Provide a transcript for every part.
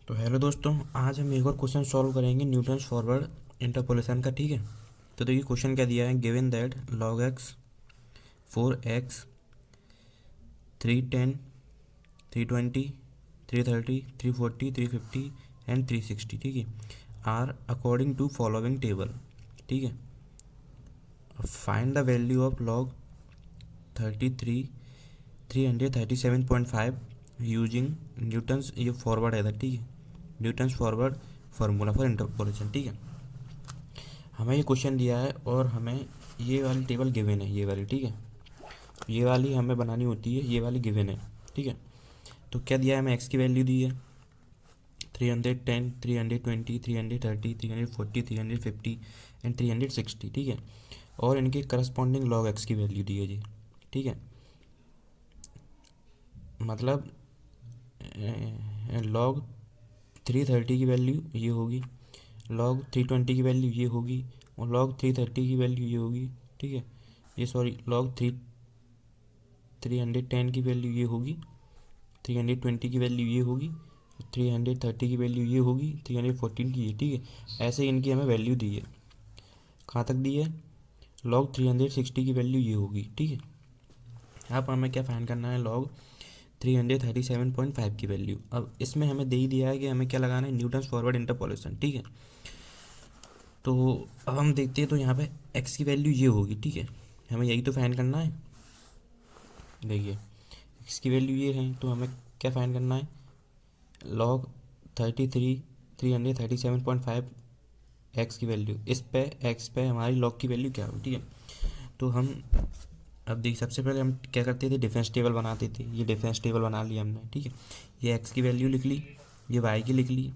तो हेलो दोस्तों, आज हम एक और क्वेश्चन सॉल्व करेंगे न्यूटन्स फॉरवर्ड इंटरपोलेशन का। ठीक है, तो देखिए क्वेश्चन क्या दिया है। Given that log x 4x 310 320 330 340 350 and 360, ठीक है, are according to following table. ठीक है, find the value of log 337.5 using Newton's, ये फॉरवर्ड है था। ठीक है, Newton's forward formula for interpolation. ठीक है, हमें ये क्वेश्चन दिया है और हमें ये वाली टेबल गिवन है, ये वाली। ठीक है, ये वाली हमें बनानी होती है, ये वाली गिवन है। ठीक है, तो क्या दिया है हमें, एक्स की वैल्यू दी है 310 320 330 340 350 एंड 360। ठीक है, और इनके करस्पॉन्डिंग लॉग एक्स की वैल्यू दी है जी। ठीक है, मतलब लॉग 330 की वैल्यू ये होगी, लॉग 320 की वैल्यू ये होगी, और लॉग 330 की वैल्यू ये होगी। ठीक है, ये सॉरी लॉग 310 की वैल्यू ये होगी, 320 की वैल्यू ये होगी, 330 की वैल्यू ये होगी, 314 की ये। ठीक है, ऐसे इनकी हमें वैल्यू दी है। कहाँ तक दी है, लॉग 360 की वैल्यू ये होगी। ठीक है, अब हमें क्या फाइंड करना है, लॉग 337.5 की वैल्यू। अब इसमें हमें दे ही दिया है कि हमें क्या लगाना है, न्यूटन्स फॉरवर्ड इंटरपोलेशन। ठीक है, तो अब हम देखते हैं, तो यहाँ पे एक्स की वैल्यू ये होगी। ठीक है, हमें यही तो फाइंड करना है। देखिए एक्स की वैल्यू ये है, तो हमें क्या फाइंड करना है, लॉग 337.5 एक्स की वैल्यू, इस पे एक्स पे हमारी लॉग की वैल्यू क्या होगी। ठीक है, तो हम अब देखिए, सबसे पहले हम क्या करते थे, डिफरेंस टेबल बनाते थे। ये डिफरेंस टेबल बना लिया हमने। ठीक है, ये एक्स की वैल्यू लिख ली, ये वाई की लिख ली।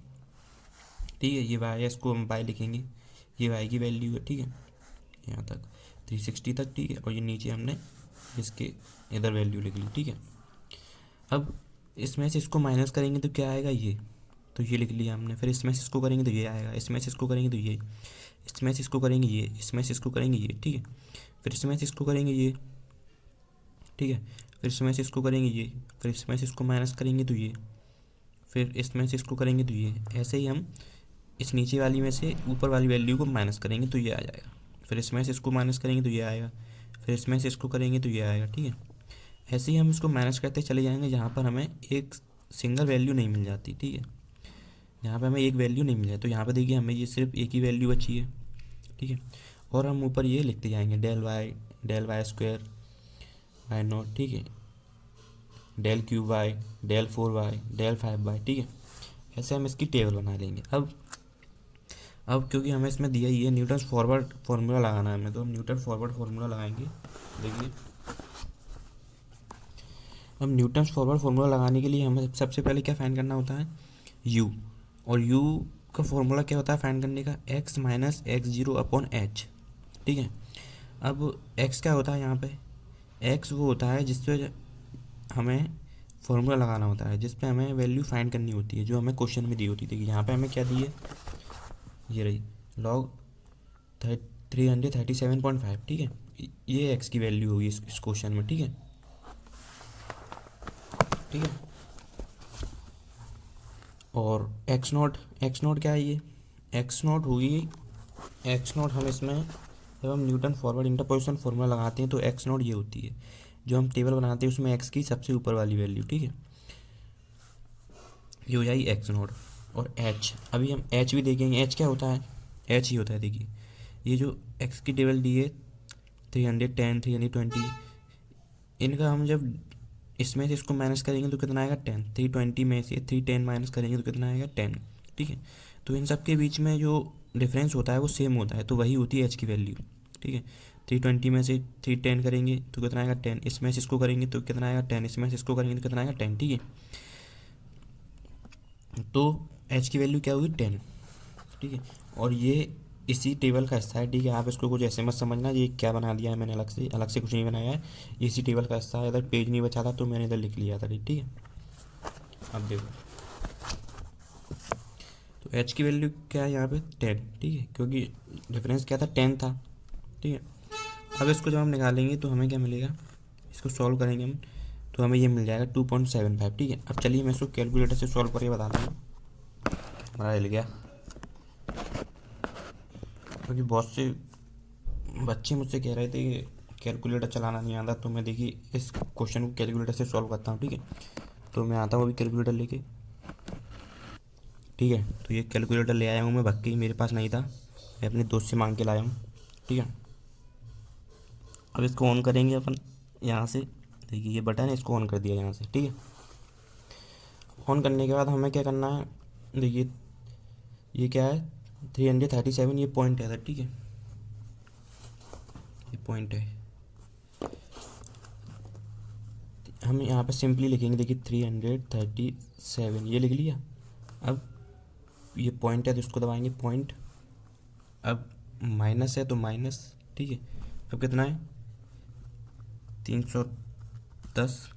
ठीक है, ये वाई है, इसको हम वाई लिखेंगे, ये वाई की वैल्यू है। ठीक है, यहाँ तक 360 तक। ठीक है, और ये नीचे हमने इसके इधर वैल्यू लिख ली। ठीक है, अब इसमें से इसको माइनस करेंगे तो क्या आएगा, ये तो ये लिख लिया हमने। फिर इसमें से इसको करेंगे तो ये आएगा, इसमें से इसको करेंगे तो ये, इसमें से इसको करेंगे ये, इसमें से इसको करेंगे ये। ठीक है, फिर इसमें से इसको करेंगे ये। ठीक है, फिर इसमें से इसको करेंगे ये, फिर इसमें से इसको माइनस करेंगे तो ये, फिर इसमें से इसको करेंगे तो ये। ऐसे ही हम इस नीचे वाली में से ऊपर वाली वैल्यू को माइनस करेंगे तो ये आ जाएगा, फिर इसमें से इसको माइनस करेंगे तो ये आएगा, फिर इसमें से इसको करेंगे तो ये आएगा। ठीक है, ऐसे ही हम इसको माइनस करते चले जाएंगे, जहाँ पर हमें एक सिंगल वैल्यू नहीं मिल जाती। ठीक है, यहाँ पे हमें एक वैल्यू नहीं मिल जाती, तो यहाँ पे देखिए हमें ये सिर्फ एक ही वैल्यू बची है। ठीक है, और हम ऊपर ये लिखते जाएंगे del y square y not. ठीक है, del cube y, del 4y, del 5y। ठीक है, ऐसे हम इसकी टेबल बना लेंगे। अब क्योंकि हमें इसमें दिया ही है न्यूटन्स फॉरवर्ड फार्मूला लगाना है हमें, तो हम न्यूटन फॉरवर्ड फार्मूला लगाएंगे। देखिए, अब न्यूटन्स फॉरवर्ड फार्मूला लगाने के लिए हमें सबसे पहले क्या फाइंड करना होता है, u। और u का फॉर्मूला क्या होता है फाइंड करने का, x माइनस x0/h। ठीक है, अब x क्या होता है यहाँ पे, x वो होता है जिस पे हमें फॉर्मूला लगाना होता है, जिस पे हमें वैल्यू फाइंड करनी होती है, जो हमें क्वेश्चन में दी होती थी। यहाँ पे हमें क्या दी है, ये रही लॉग 337.5। ठीक है, ये एक्स की वैल्यू होगी इस क्वेश्चन में। ठीक है, ठीक है, और एक्स नोट क्या है, ये एक्स नोट होगी। एक्स नोट हम इसमें जब हम न्यूटन फॉरवर्ड इंटरपोलेशन फार्मूला लगाते हैं तो एक्स नोट ये होती है, जो हम टेबल बनाते हैं उसमें एक्स की सबसे ऊपर वाली वैल्यू। ठीक है, ये हो जाएगी एक्स नोट। और एच, अभी हम एच भी देखेंगे, एच क्या होता है, एच ही होता है। देखिए, ये जो एक्स की टेबल दी है 310 320, इनका हम जब इसमें से इसको माइनस करेंगे तो कितना आएगा 10, 320 में से 310 माइनस करेंगे तो कितना आएगा 10। ठीक है, तो इन सब के बीच में जो डिफरेंस होता है वो सेम होता है, तो वही होती है एच की वैल्यू। ठीक है, 320 में से 310 करेंगे तो कितना आएगा 10, इसमें से इसको करेंगे तो कितना आएगा 10, इसमें से इसको करेंगे तो कितना आएगा 10। ठीक है, तो एच की वैल्यू क्या होगी 10। ठीक है, और ये इसी टेबल का हिस्सा है। ठीक है, आप इसको कुछ ऐसे मत समझना ये क्या बना दिया है मैंने, अलग से कुछ नहीं बनाया है, ये इसी टेबल का हिस्सा है। इधर पेज नहीं बचा था तो मैंने इधर लिख लिया था। ठीक है, अब देखो, तो एच की वैल्यू क्या है यहाँ पे 10। ठीक है, क्योंकि डिफरेंस क्या था 10 था। ठीक है, अब इसको जब हम निकालेंगे तो हमें क्या मिलेगा, इसको सॉल्व करेंगे हम तो हमें ये मिल जाएगा 2.75। ठीक है, अब चलिए मैं इसको कैलकुलेटर से सॉल्व करके बताता हूँ। कैमरा हिल गया, क्योंकि बहुत से बच्चे मुझसे कह रहे थे कि कैलकुलेटर चलाना नहीं आता, तो मैं देखिए इस क्वेश्चन को कैलकुलेटर से सॉल्व करता हूँ। ठीक है, तो मैं आता हूँ अभी कैलकुलेटर लेके। ठीक है, तो ये कैलकुलेटर ले आया हूँ मैं, बाकी मेरे पास नहीं था, मैं अपने दोस्त से मांग के लाया हूँ। ठीक है, अब इसको ऑन करेंगे अपन यहाँ से। देखिए ये बटन है, इसको ऑन कर दिया यहाँ से। ठीक है, ऑन करने के बाद हमें क्या करना है, देखिए ये क्या है, 337, ये पॉइंट है सर। ठीक है, ये पॉइंट है, हम यहाँ पे सिंपली लिखेंगे। देखिए 337 ये लिख लिया। अब ये पॉइंट है तो इसको दबाएंगे पॉइंट। अब माइनस है तो माइनस। ठीक है, अब कितना है, 310।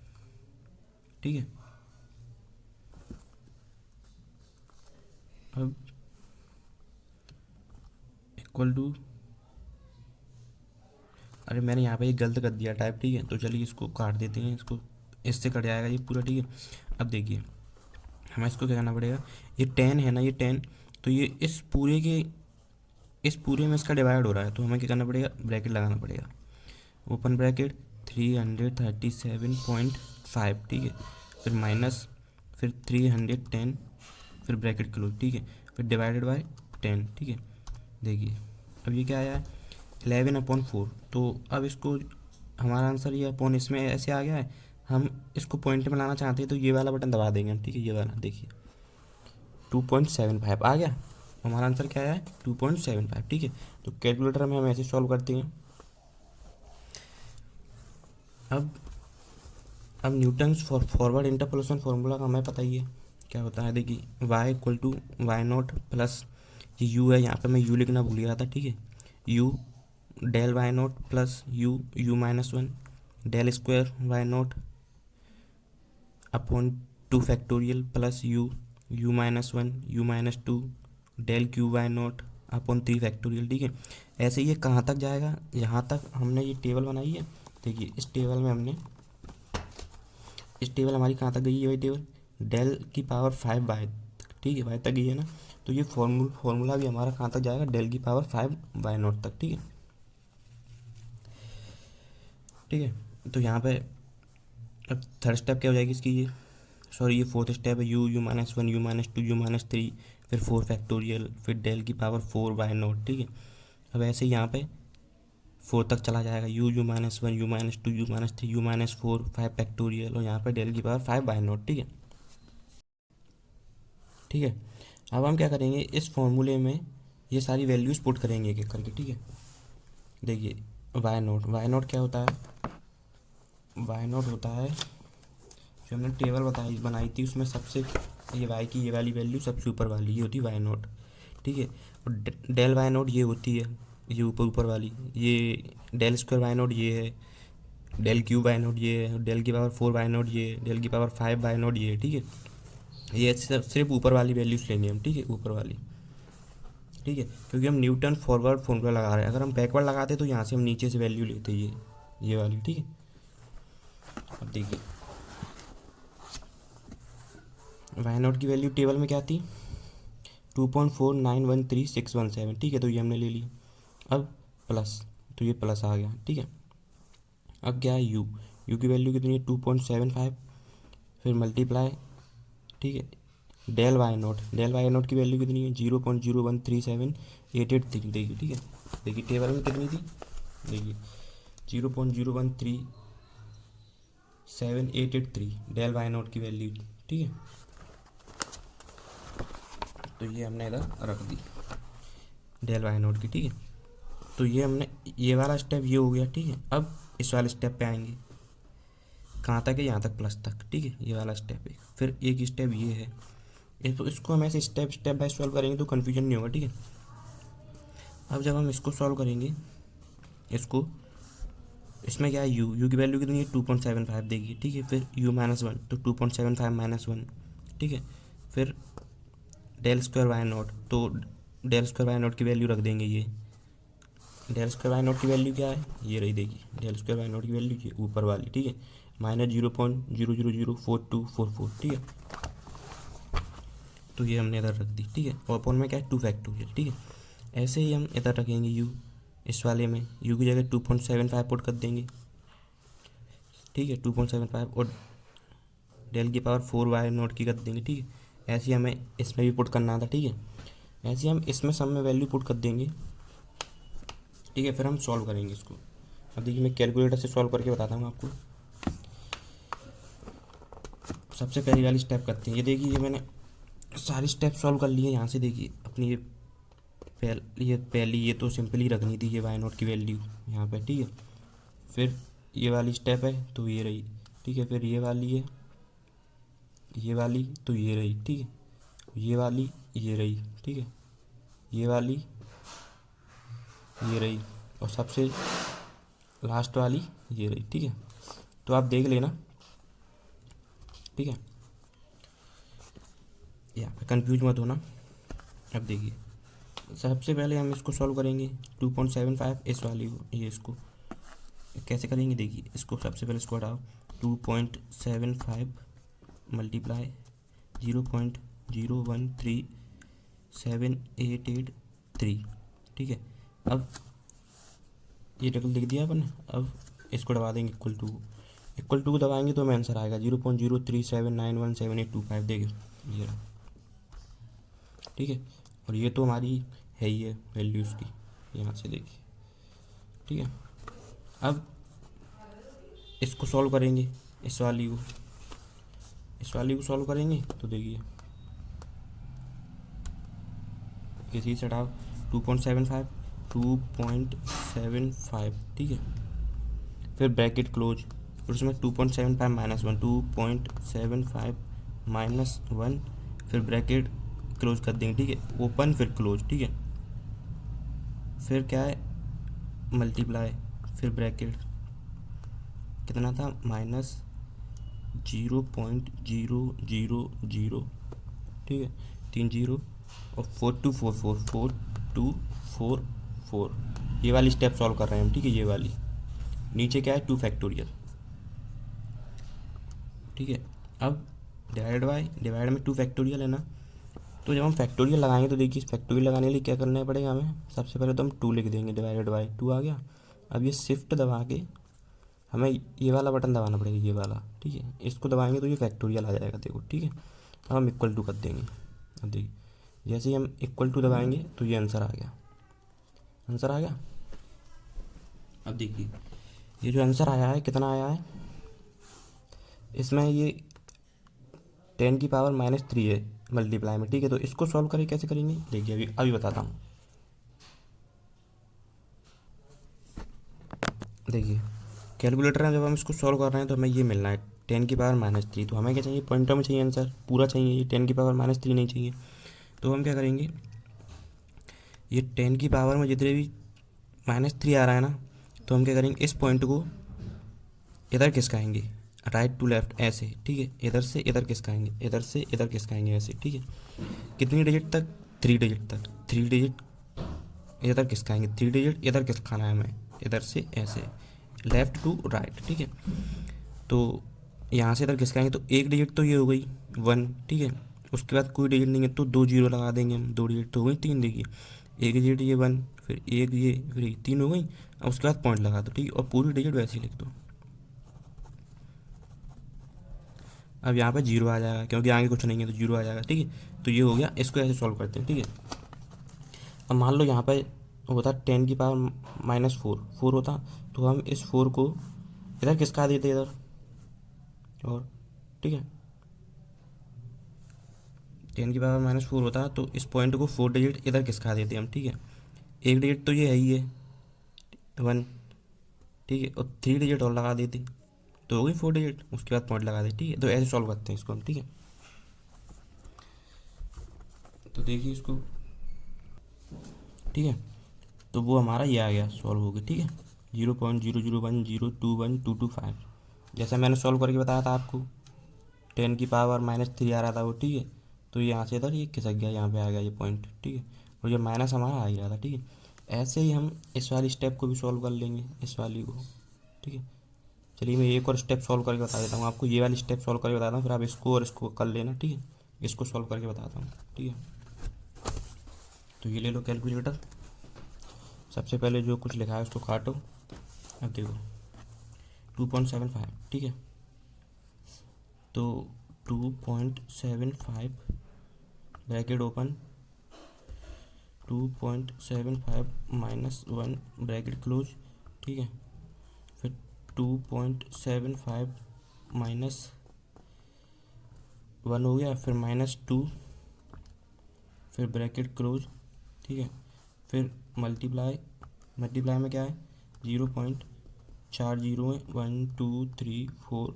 ठीक है, अब इक्वल टू, अरे मैंने यहाँ पे ये गलत कर दिया टाइप। ठीक है, तो चलिए इसको काट देते हैं, इसको इससे कट जाएगा ये पूरा। ठीक है, अब देखिए हमें इसको क्या करना पड़ेगा, ये 10 है ना, ये 10, तो ये इस पूरे में इसका डिवाइड हो रहा है, तो हमें क्या करना पड़ेगा, ब्रैकेट लगाना पड़ेगा, ओपन ब्रैकेट 337.5। ठीक है, फिर माइनस, फिर 310, फिर ब्रैकेट क्लोज। ठीक है, फिर डिवाइडेड बाय 10। ठीक है, देखिए अब ये क्या आया है, 11/4। तो अब इसको हमारा आंसर ये अपॉन इसमें ऐसे आ गया है, हम इसको पॉइंट में लाना चाहते हैं तो ये वाला बटन दबा देंगे हम। ठीक है, ये वाला देखिए 2.75 आ गया, हमारा आंसर क्या है, 2.75। ठीक है, तो कैलकुलेटर में हम ऐसे सॉल्व करते हैं। अब न्यूटन्स फॉरवर्ड इंटरपोलेशन फार्मूला का हमें पता ही है क्या होता है। देखिए y equal to y not plus, ये u है, यहाँ पे मैं u लिखना भूल गया था। ठीक है, u del y not plus u -1 del square y not upon 2 factorial plus u -1 u-2 del cube y not upon 3 factorial. ठीक है, ऐसे ये कहाँ तक जाएगा, यहाँ तक हमने ये टेबल बनाई है। देखिए इस टेबल में हमने, इस टेबल हमारी कहाँ तक गई है भाई, टेबल डेल की पावर 5 बाय तक। ठीक है, बाय तक गई है ना, तो ये फॉर्मूला भी हमारा कहाँ तक जाएगा, डेल की पावर 5 बाय नॉट तक। ठीक है, ठीक है, तो यहाँ पे अब थर्ड स्टेप क्या हो जाएगी इसकी, ये सॉरी ये फोर्थ स्टेप है, u -1 u-2 u-3, फिर 4 फैक्टोरियल, फिर डेल की पावर 4 बाय नॉट। ठीक है, अब ऐसे यहाँ पे 4 तक चला जाएगा, u -1 u-2 u-3 u-4 5 factorial, और यहाँ पे डेल की पावर 5 बाय नॉट। ठीक है, ठीक है, अब हम क्या करेंगे, इस फॉर्मूले में ये सारी वैल्यूज़ पुट करेंगे एक एक करके। ठीक है, देखिए वाई नॉट क्या होता है, वाई नॉट होता है, जो हमने टेबल बनाई थी उसमें सबसे ये वाई की ये वाली वैल्यू सबसे ऊपर वाली ये होती है वाई नॉट। ठीक है, और डेल वाई नॉट ये होती है, ये ऊपर वाली, ये डेल स्क्वायर वाई नॉट ये है, डेल क्यू वाई नॉट ये है, डेल की पावर 4 वाई नॉट ये है, डेल की पावर 5 वाई नॉट ये है। ठीक है, ये सिर्फ ऊपर वाली वैल्यूज लेंगे हम। ठीक है, ऊपर वाली। ठीक है, क्योंकि हम न्यूटन फॉरवर्ड फॉर्मूला लगा रहे हैं, अगर हम बैकवर्ड लगाते तो यहाँ से हम नीचे से वैल्यू लेते ये वाली। ठीक है, अब देखिए वाई नॉट की वैल्यू टेबल में क्या थी, 2.4913617। ठीक है, तो ये हमने ले ली। अब प्लस, तो ये प्लस आ गया। ठीक है, अब क्या है, यू की वैल्यू कितनी है, 2.75, फिर मल्टीप्लाई। ठीक है, डेल वाई नॉट की वैल्यू कितनी है, 0.0137883। देखिए, ठीक है, देखिए टेबल में कितनी थी, देखिए 0.0137883 डेल वाई नॉट की वैल्यू। ठीक है, तो ये हमने इधर रख दी डेल वाई नॉट की। ठीक है, तो ये हमने ये वाला स्टेप ये हो गया। ठीक है, अब इस वाले स्टेप पे आएंगे, कहाँ तक है, यहाँ तक प्लस तक। ठीक है, ये वाला स्टेप है, फिर एक स्टेप ये है, तो इसको हम ऐसे स्टेप बाय सॉल्व करेंगे तो कन्फ्यूजन नहीं होगा। ठीक है, अब जब हम इसको सॉल्व करेंगे, इसको इसमें क्या है, यू की वैल्यू कितनी है, 2.75 देखिए। ठीक है, फिर u-1 तो 2.75 -1। ठीक है, फिर डेल स्क्वायर वाई नॉट, तो डेल स्क्वायर वाई नॉट की वैल्यू रख देंगे, ये डेल स्क्वायर वाई नॉट की वैल्यू क्या है, ये रही, देखिए डेल स्क्वायर वाई नॉट की वैल्यू ये ऊपर वाली। ठीक है, -0.0004244। ठीक है, तो ये हमने इधर रख दी, ठीक है। और अपॉन में क्या है 2 फैक्टोरियल, ठीक है। ऐसे ही हम इधर रखेंगे u, इस वाले में u की जगह 2.75 पुट कर देंगे, ठीक है। 2.75 और डेल की पावर 4y0 की कर देंगे, ठीक है। ऐसे ही हमें इसमें भी पुट करना था, ठीक है। ऐसे ही हम इसमें सब में वैल्यू पुट कर देंगे, ठीक है। फिर हम सॉल्व करेंगे इसको। अब देखिए मैं कैलकुलेटर से सॉल्व करके बताता हूँ आपको। सबसे पहली वाली स्टेप करते हैं। ये देखिए ये मैंने सारी स्टेप सॉल्व कर लिए। यहाँ से देखिए अपनी ये पहली ये तो सिंपली रखनी थी, ये y0 की वैल्यू यहाँ पे, ठीक है। फिर ये वाली स्टेप है तो ये रही, ठीक है। फिर ये वाली है, ये वाली तो ये रही, ठीक है। ये वाली ये रही, ठीक है। ये वाली ये रही और सबसे लास्ट वाली ये रही, ठीक है। तो आप देख लेना, ठीक है। यहाँ पे कंफ्यूज मत होना। अब देखिए सबसे पहले हम इसको सॉल्व करेंगे 2.75 इस वाली को, ये इसको कैसे करेंगे देखिए। इसको सबसे पहले इसको हटाओ, 2.75 मल्टीप्लाई 0.013788 ठीक है। अब ये टेबल लिख दिया अपन। अब इसको दबा देंगे इक्वल टू दबाएंगे तो हमें आंसर आएगा 0.037917825 देखिए ये रहा, ठीक है। और ये तो हमारी है ही है वैल्यू उसकी, यहाँ से देखिए, ठीक है। अब इसको सॉल्व करेंगे, इस वाली को सॉल्व करेंगे तो देखिए किसी से हटाओ 2.75 ठीक है। फिर ब्रैकेट क्लोज और उसमें 2.75 -1 2.75 -1 फिर ब्रैकेट क्लोज कर देंगे, ठीक है। ओपन फिर क्लोज, ठीक है। फिर क्या है मल्टीप्लाई फिर ब्रैकेट कितना था -0.000 ठीक है, 3 0 और 4244 ये वाली स्टेप सॉल्व कर रहे हैं हम, ठीक है। ये वाली नीचे क्या है 2 फैक्टोरियल, ठीक है। अब डिवाइड में 2 फैक्टोरियल है ना, तो जब हम फैक्टोरियल लगाएंगे तो देखिए फैक्टोरियल लगाने के लिए क्या करना पड़ेगा हमें। सबसे पहले तो हम 2 लिख देंगे, डिवाइडेड बाई 2 आ गया। अब ये शिफ्ट दबा के हमें ये वाला बटन दबाना पड़ेगा, ये वाला, ठीक है। इसको दबाएंगे तो ये फैक्टोरियल आ जाएगा, देखो, ठीक है। अब हम इक्वल टू कर देंगे। अब देखिए जैसे ही हम इक्वल टू दबाएंगे तो ये आंसर आ गया। अब देखिए ये जो आंसर आया है कितना आया है, इसमें ये 10 की पावर -3 है मल्टीप्लाई में, ठीक है। तो इसको सॉल्व करें कैसे करेंगे देखिए, अभी बताता हूँ। देखिए कैलकुलेटर में जब हम इसको सॉल्व कर रहे हैं तो हमें ये मिलना है 10 की पावर -3। तो हमें क्या चाहिए, पॉइंटर में चाहिए आंसर पूरा चाहिए, ये 10 की पावर -3 नहीं चाहिए। तो हम क्या करेंगे, ये 10 की पावर में जितने भी -3 आ रहा है ना, तो हम क्या करेंगे इस पॉइंट को इधर खिसकाएंगे राइट टू लेफ्ट ऐसे, ठीक है। इधर से इधर खिसकाएंगे, इधर से इधर खिसकाएंगे ऐसे, ठीक है। कितनी डिजिट तक, 3 डिजिट तक। 3 डिजिट इधर खिसकाएंगे, 3 डिजिट इधर खिसकाना है हमें, इधर से ऐसे लेफ्ट टू राइट, ठीक है। तो यहाँ से इधर खिसकाएंगे तो 1 डिजिट तो ये हो गई 1, ठीक है। उसके बाद कोई डिजिट नहीं है तो 2 0 लगा देंगे हम, 2 डिजिट तो हो गई 3, देखिए 1 डिजिट ये 1 फिर 1 ये फिर 3 हो गई। अब उसके बाद पॉइंट लगा दो, ठीक है। और पूरी डिजिट वैसे ही लिख दो। अब यहाँ पे 0 आ जाएगा क्योंकि आगे कुछ नहीं है तो 0 आ जाएगा, ठीक है। तो ये हो गया, इसको ऐसे सॉल्व करते हैं, ठीक है। अब मान लो यहाँ पे होता 10 की पावर -4 होता, तो हम इस 4 को इधर खिसका देते इधर, और ठीक है 10 की पावर -4 होता तो इस पॉइंट को 4 डिजिट इधर खिसका देते हम, ठीक है। 1 डिजिट तो ये है ही है 1, ठीक है। और 3 डिजिट और लगा देते तो हो गई 4 डिजिट, उसके बाद पॉइंट लगा दे, ठीक है। तो ऐसे सॉल्व करते हैं इसको हम, ठीक है। तो देखिए इसको, ठीक है। तो वो हमारा ये आ गया सॉल्व हो गया, ठीक है। 0.0010212225 जैसा मैंने सॉल्व करके बताया था आपको। 10 की पावर -3 आ रहा था वो, ठीक है। तो यहाँ से इधर ये खिसक गया, यहाँ पे आ गया ये पॉइंट, ठीक है। और ये माइनस हमारा आ ही रहा था, ठीक है। ऐसे ही हम इस वाली स्टेप को भी सॉल्व कर लेंगे, इस वाली को, ठीक है। चलिए मैं एक और स्टेप सॉल्व करके बता देता हूँ आपको, ये वाली स्टेप सॉल्व करके बताता हूँ, फिर आप इसको और इसको कर लेना, ठीक है। इसको सॉल्व करके बताता हूँ, ठीक है। तो ये ले लो कैलकुलेटर, सबसे पहले जो कुछ लिखा है उसको काटो। अब देखो 2.75, ठीक है। तो 2.75 ब्रैकेट ओपन, 2.75 -1 ब्रैकेट क्लोज, ठीक है। फिर 2.75 -1 हो गया, फिर -2, फिर ब्रैकेट क्लोज, ठीक है। फिर मल्टीप्लाई में क्या है 0.40 है, 1 2 3 4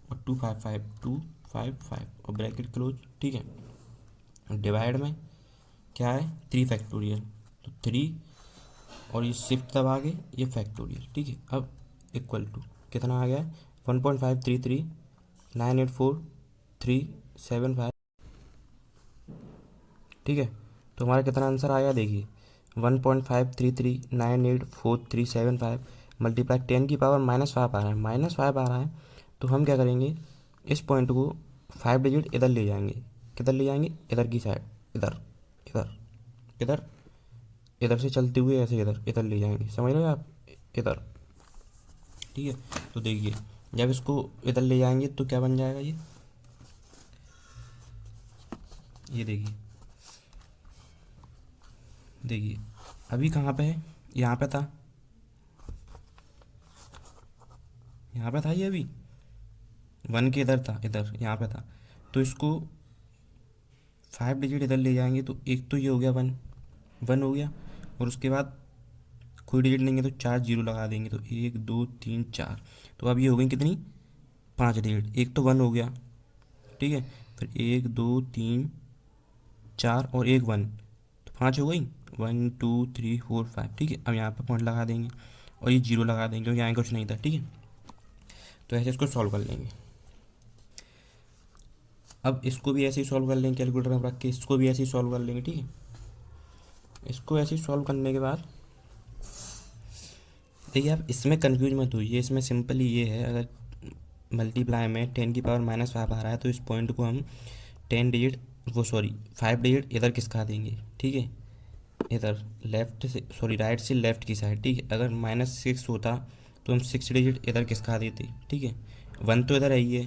और 255 और ब्रैकेट क्लोज, ठीक है। डिवाइड में क्या है 3 फैक्टोरियल, तो 3 और ये शिफ्ट दबा के ये फैक्टोरियल, ठीक है। अब इक्वल टू कितना आ गया 1.533984375, ठीक है। तो हमारा कितना आंसर आया देखिए 1.533984375 मल्टीप्लाई 10 की पावर -5 आ रहा है, -5 आ रहा है। तो हम क्या करेंगे, इस पॉइंट को 5 डिजिट इधर ले जाएंगे, किधर ले जाएंगे, इधर की साइड, इधर इधर इधर इधर से चलते हुए ऐसे इधर ले जाएंगे, समझ रहे हो आप, इधर, ठीक है। तो देखिए जब इसको इधर ले जाएंगे तो क्या बन जाएगा ये देखिए अभी कहाँ पे है, यहाँ पे था ये, अभी 1 के इधर था, इधर यहाँ पे था। तो इसको 5 डिजिट इधर ले जाएंगे तो एक तो ये हो गया 1 हो गया, और उसके बाद कोई डिजिट लेंगे तो 4 जीरो लगा देंगे, तो 1 2 3 4। तो अब ये हो गई कितनी 5 डिजिट, एक तो 1 हो गया, ठीक है। फिर 1 2 3 4 और एक 1, तो 5 हो गई, 1 2 3 4 5, ठीक है। अब यहाँ पे पॉइंट लगा देंगे और ये जीरो लगा देंगे क्योंकि यहाँ कुछ नहीं था, ठीक है। तो ऐसे इसको सॉल्व कर लेंगे। अब इसको भी ऐसे ही सॉल्व कर लेंगे, कैलकुलेटर में रख के इसको भी ऐसे ही सॉल्व कर लेंगे, ठीक है। इसको ऐसे ही सॉल्व करने के बाद देखिए आप इसमें कंफ्यूज मत होइए, इसमें सिंपली ये है, अगर मल्टीप्लाई में 10 की पावर -5 आ रहा है तो इस पॉइंट को हम 5 डिजिट इधर किसका देंगे, ठीक है, इधर लेफ्ट से राइट से लेफ्ट की साइड, ठीक है। अगर -6 होता तो हम 6 डिजिट इधर किसका देते, ठीक है। 1 तो इधर है ही है,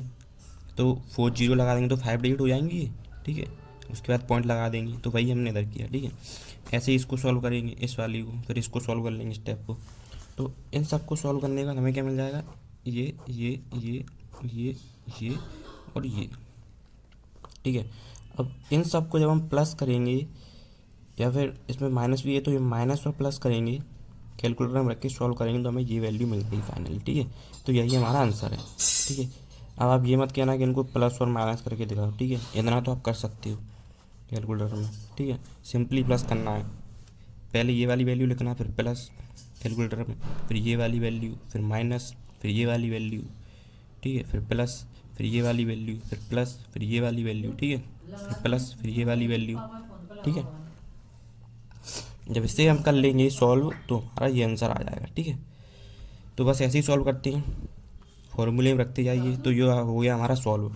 तो 4 जीरो लगा देंगे तो 5 डिजिट हो जाएंगी ये, ठीक है। उसके बाद पॉइंट लगा देंगे, तो वही हमने इधर किया, ठीक है। ऐसे ही इसको सॉल्व करेंगे इस वाली को, फिर इसको सॉल्व कर लेंगे स्टेप को। तो इन सब को सॉल्व करने के बाद हमें क्या मिल जाएगा, ये और ये, ठीक है। अब इन सब को जब हम प्लस करेंगे या फिर इसमें माइनस भी है तो ये माइनस और प्लस करेंगे, कैलकुलेटर में रख के सॉल्व करेंगे तो हमें ये वैल्यू मिल गई फाइनली, ठीक है। तो यही हमारा आंसर है, ठीक है। अब आप ये मत कहना कि इनको प्लस और माइनस करके दिखाओ, ठीक है, इतना तो आप कर सकते हो कैलकुलेटर में, ठीक है। सिंपली प्लस करना है, पहले ये वाली वैल्यू लिखना, फिर प्लस कैलकुलेटर में, फिर ये वाली वैल्यू, फिर माइनस, फिर ये वाली वैल्यू, ठीक है, फिर प्लस, फिर ये वाली वैल्यू, फिर प्लस, फिर ये वाली वैल्यू, ठीक है, फिर प्लस, फिर ये वाली वैल्यू, ठीक है। जब इससे हम कर लेंगे सॉल्व तो हमारा ये आंसर आ जाएगा, ठीक है। तो बस ऐसे ही सॉल्व करते हैं, फॉर्मूले में रखते जाइए, तो ये हो गया हमारा सॉल्व।